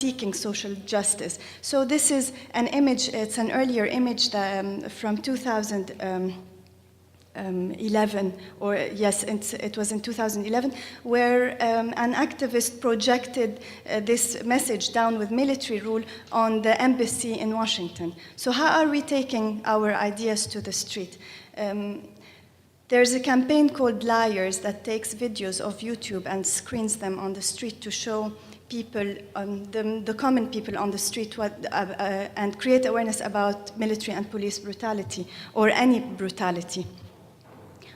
seeking social justice. So this is an image, it's an earlier image that, from 2011, or yes, it was in 2011, where an activist projected this message down with military rule on the embassy in Washington. So how are we taking our ideas to the street? There's a campaign called Liars that takes videos of YouTube and screens them on the street to show people, the common people on the street, and create awareness about military and police brutality, or any brutality.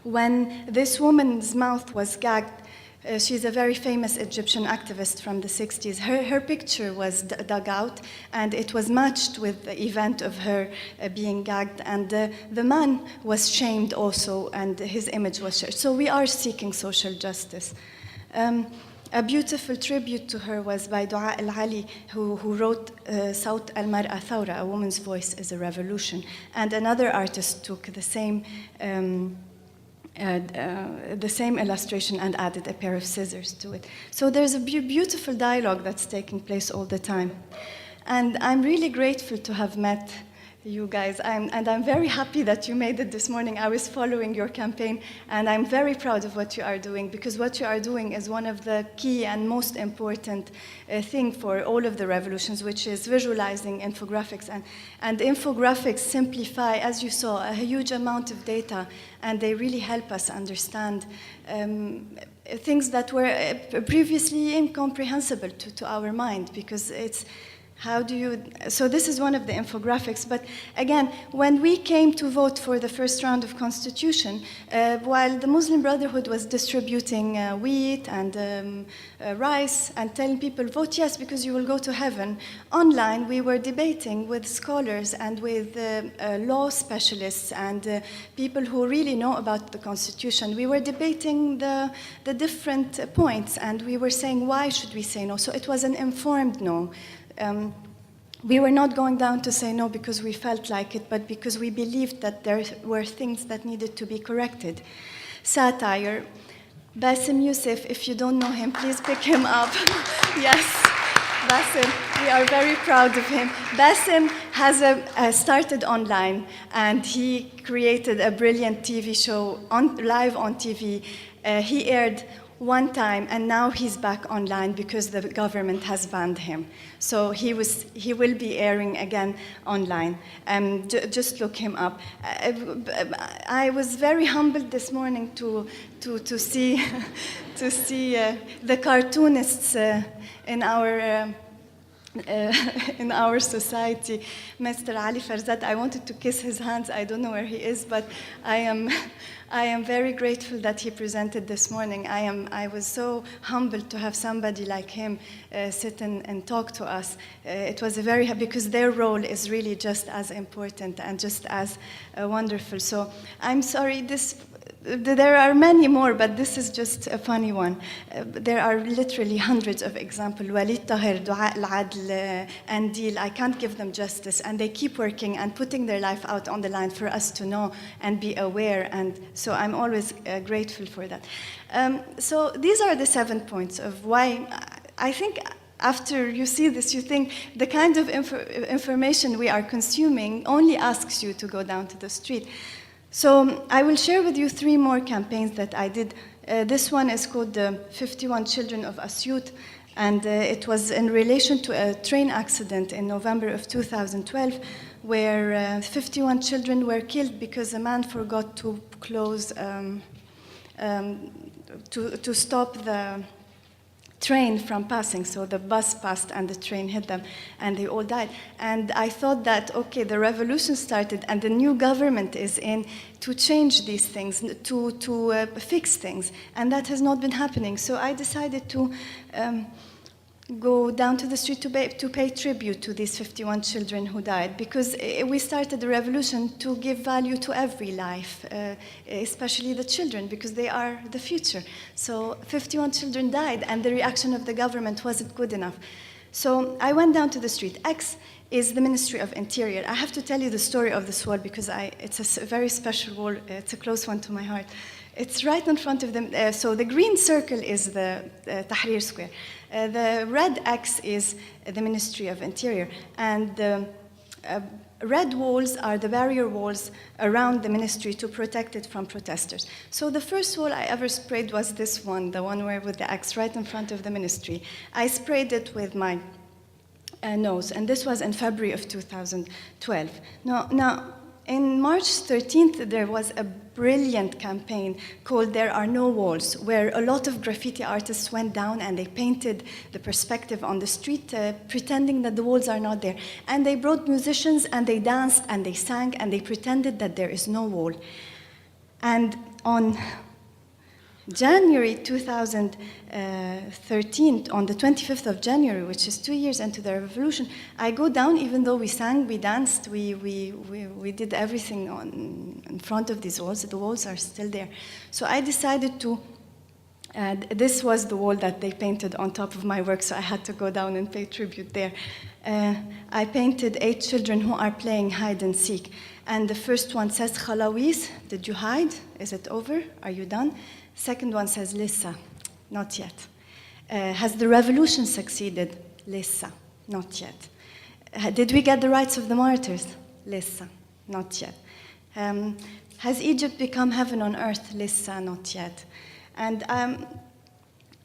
When this woman's mouth was gagged, she's a very famous Egyptian activist from the 60s. Her picture was dug out, and it was matched with the event of her being gagged, and the man was shamed also, and his image was shared. So we are seeking social justice. A beautiful tribute to her was by Dua Al-Ali, who wrote Sawt al-Mar'a Thawra, a woman's voice is a revolution. And another artist took the same illustration and added a pair of scissors to it. So there's a beautiful dialogue that's taking place all the time. And I'm really grateful to have met you guys, and I'm very happy that you made it this morning. I was following your campaign, and I'm very proud of what you are doing, because what you are doing is one of the key and most important thing for all of the revolutions, which is visualizing infographics. And infographics simplify, as you saw, a huge amount of data, and they really help us understand things that were previously incomprehensible to our mind, because it's how do you, so this is one of the infographics, but again, when we came to vote for the first round of constitution, while the Muslim Brotherhood was distributing wheat and rice and telling people, vote yes because you will go to heaven, online we were debating with scholars and with law specialists and people who really know about the constitution. We were debating the different points, and we were saying, why should we say no? So it was an informed no. We were not going down to say no because we felt like it, but because we believed that there were things that needed to be corrected. Satire. Basim Youssef, if you don't know him, please pick him up. Yes, Basim, we are very proud of him. Basim has started online, and he created a brilliant TV show live on TV. He aired one time, and now he's back online because the government has banned him. So he will be airing again online. Just look him up. I was very humbled this morning to see the cartoonists in our society. Mr. Ali Farzad, I wanted to kiss his hands. I don't know where he is, but I am very grateful that he presented this morning. I was so humbled to have somebody like him sit and talk to us. It was because their role is really just as important and just as wonderful. So I'm sorry, there are many more, but this is just a funny one. There are literally hundreds of examples. Walid Tahir, Dua Al-Adl, Andil, I can't give them justice, and they keep working and putting their life out on the line for us to know and be aware, and so I'm always grateful for that. So these are the 7 points of why I think after you see this, you think the kind of information we are consuming only asks you to go down to the street. So I will share with you 3 more campaigns that I did. This one is called the 51 Children of Asyut, and it was in relation to a train accident in November of 2012, where 51 children were killed because a man forgot to close, to stop the train from passing. So the bus passed and the train hit them, and they all died. And I thought that, okay, the revolution started and the new government is in to change these things, to fix things, and that has not been happening. So I decided to go down to the street to pay tribute to these 51 children who died, because we started the revolution to give value to every life, especially the children, because they are the future. So 51 children died, and the reaction of the government wasn't good enough. So I went down to the street. X is the Ministry of Interior. I have to tell you the story of this wall because it's a very special wall. It's a close one to my heart. It's right in front of them. So the green circle is the Tahrir Square. The red X is the Ministry of Interior. And the red walls are the barrier walls around the ministry to protect it from protesters. So the first wall I ever sprayed was this one, the one where with the X right in front of the ministry. I sprayed it with my nose, and this was in February of 2012. Now, in March 13th, there was a brilliant campaign called There Are No Walls, where a lot of graffiti artists went down and they painted the perspective on the street, pretending that the walls are not there. And they brought musicians and they danced and they sang and they pretended that there is no wall. And on January 2013, on the 25th of January, which is 2 years into the revolution, I go down, even though we sang, we danced, we did everything in front of these walls. The walls are still there. So I decided to, this was the wall that they painted on top of my work, so I had to go down and pay tribute there. I painted 8 children who are playing hide and seek. And the first one says, Khalawis, did you hide? Is it over? Are you done? Second one says, Lissa, not yet. Has the revolution succeeded? Lissa, not yet. Did we get the rights of the martyrs? Lissa, not yet. Has Egypt become heaven on earth? Lissa, not yet. And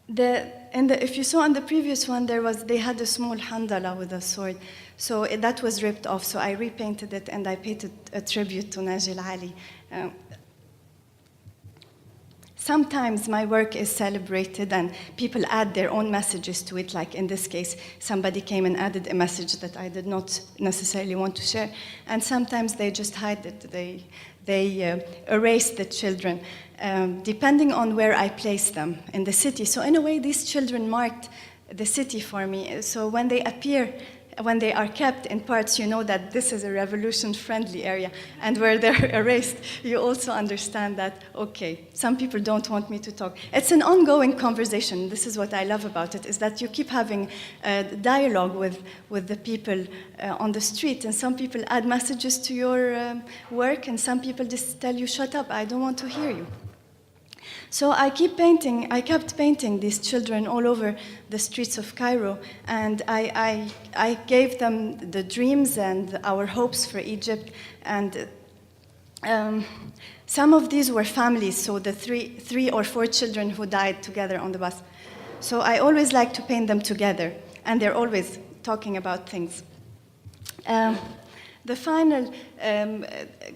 if you saw on the previous one, they had a small handala with a sword. So that was ripped off, so I repainted it and I paid a tribute to Najil Ali. Sometimes my work is celebrated and people add their own messages to it, like in this case, somebody came and added a message that I did not necessarily want to share. And sometimes they just hide it. They erase the children, depending on where I place them in the city. So in a way, these children marked the city for me. So when they appear, when they are kept in parts, you know that this is a revolution-friendly area. And where they're erased, you also understand that, okay, some people don't want me to talk. It's an ongoing conversation. This is what I love about it, is that you keep having dialogue with the people on the street. And some people add messages to your work, and some people just tell you, shut up, I don't want to hear you. So I kept painting these children all over the streets of Cairo, and I gave them the dreams and our hopes for Egypt. And some of these were families, so the three or four children who died together on the bus. So I always like to paint them together, and they're always talking about things. The final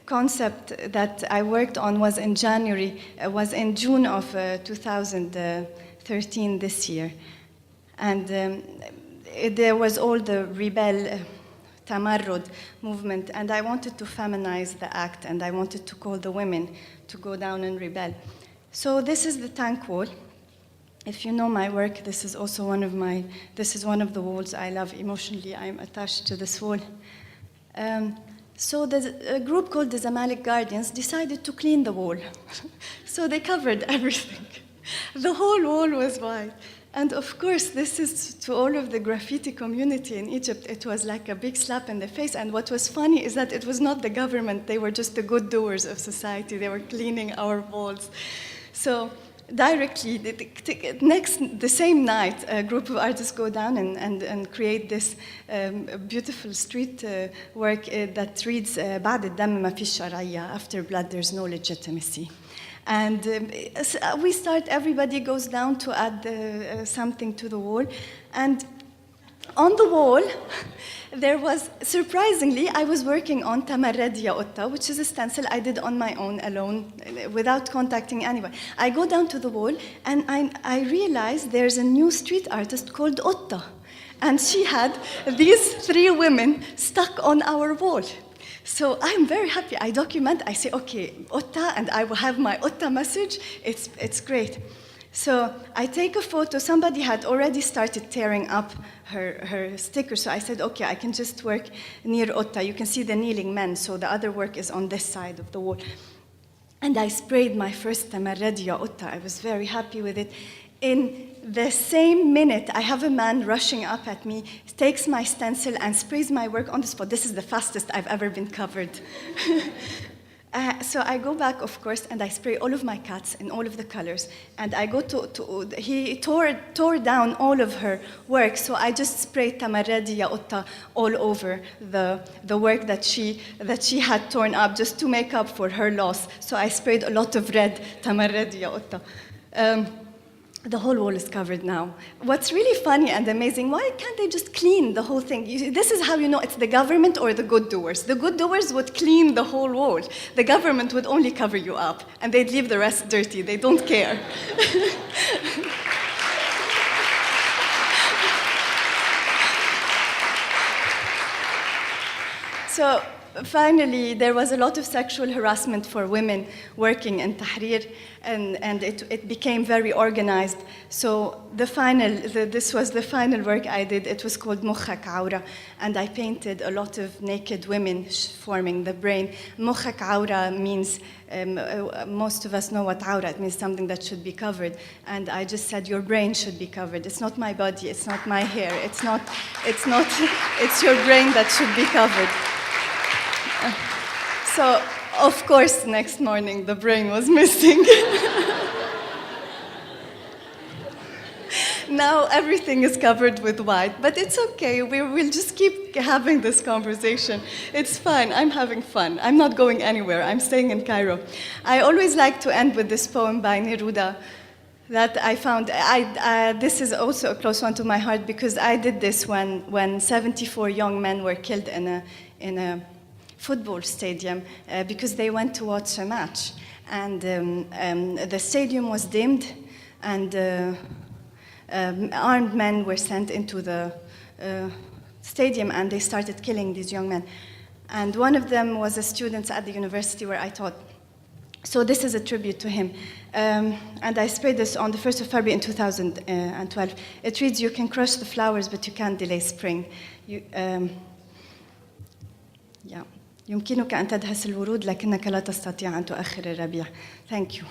concept that I worked on was in June of 2013 this year. And there was all the rebel tamarrud movement, and I wanted to feminize the act, and I wanted to call the women to go down and rebel. So this is the tank wall. If you know my work, this is also one of the walls I love emotionally. I'm attached to this wall. So a group called the Zamalek Guardians decided to clean the wall. So they covered everything. The whole wall was white. And of course, this is to all of the graffiti community in Egypt, it was like a big slap in the face. And what was funny is that it was not the government, they were just the good doers of society. They were cleaning our walls. So directly, the same night, a group of artists go down and create this beautiful street work that reads, بعد الدم ما في الشرعية, after blood there's no legitimacy. And everybody goes down to add something to the wall. And on the wall, there was, surprisingly, I was working on Tamarradia Otta, which is a stencil I did on my own, alone, without contacting anyone. I go down to the wall, and I realized there's a new street artist called Otta. And she had these 3 women stuck on our wall. So I'm very happy. I document, I say, okay, Otta, and I will have my Otta message. It's great. So I take a photo. Somebody had already started tearing up her sticker. So I said, okay, I can just work near Otta. You can see the kneeling men. So the other work is on this side of the wall. And I sprayed my first Tamarradia Otta. I was very happy with it. In the same minute, I have a man rushing up at me, takes my stencil and sprays my work on the spot. This is the fastest I've ever been covered. So I go back, of course, and I spray all of my cats in all of the colors. And I go he tore down all of her work, so I just sprayed tamarradi ya utta all over the work that she had torn up, just to make up for her loss. So I sprayed a lot of red tamarradi ya utta. The whole wall is covered now. What's really funny and amazing, why can't they just clean the whole thing? This is how you know it's the government or the good doers. The good doers would clean the whole wall. The government would only cover you up, and they'd leave the rest dirty. They don't care. So finally, there was a lot of sexual harassment for women working in Tahrir, and it became very organized. So this was the final work I did. It was called Mukhak Aura, and I painted a lot of naked women forming the brain. Mukhak Aura means, most of us know what aura, it means something that should be covered. And I just said, your brain should be covered. It's not my body, it's not my hair, it's your brain that should be covered. So, of course, next morning the brain was missing. Now everything is covered with white, but it's okay. We'll just keep having this conversation. It's fine. I'm having fun. I'm not going anywhere. I'm staying in Cairo. I always like to end with this poem by Neruda that I found. This is also a close one to my heart because I did this when 74 young men were killed in a football stadium because they went to watch a match, and the stadium was dimmed, and armed men were sent into the stadium, and they started killing these young men. And one of them was a student at the university where I taught. So this is a tribute to him. And I sprayed this on the 1st of February in 2012. It reads, "You can crush the flowers, but you can't delay spring." يمكنك أن تدهس الورود لكنك لا تستطيع أن تؤخر الربيع. Thank you.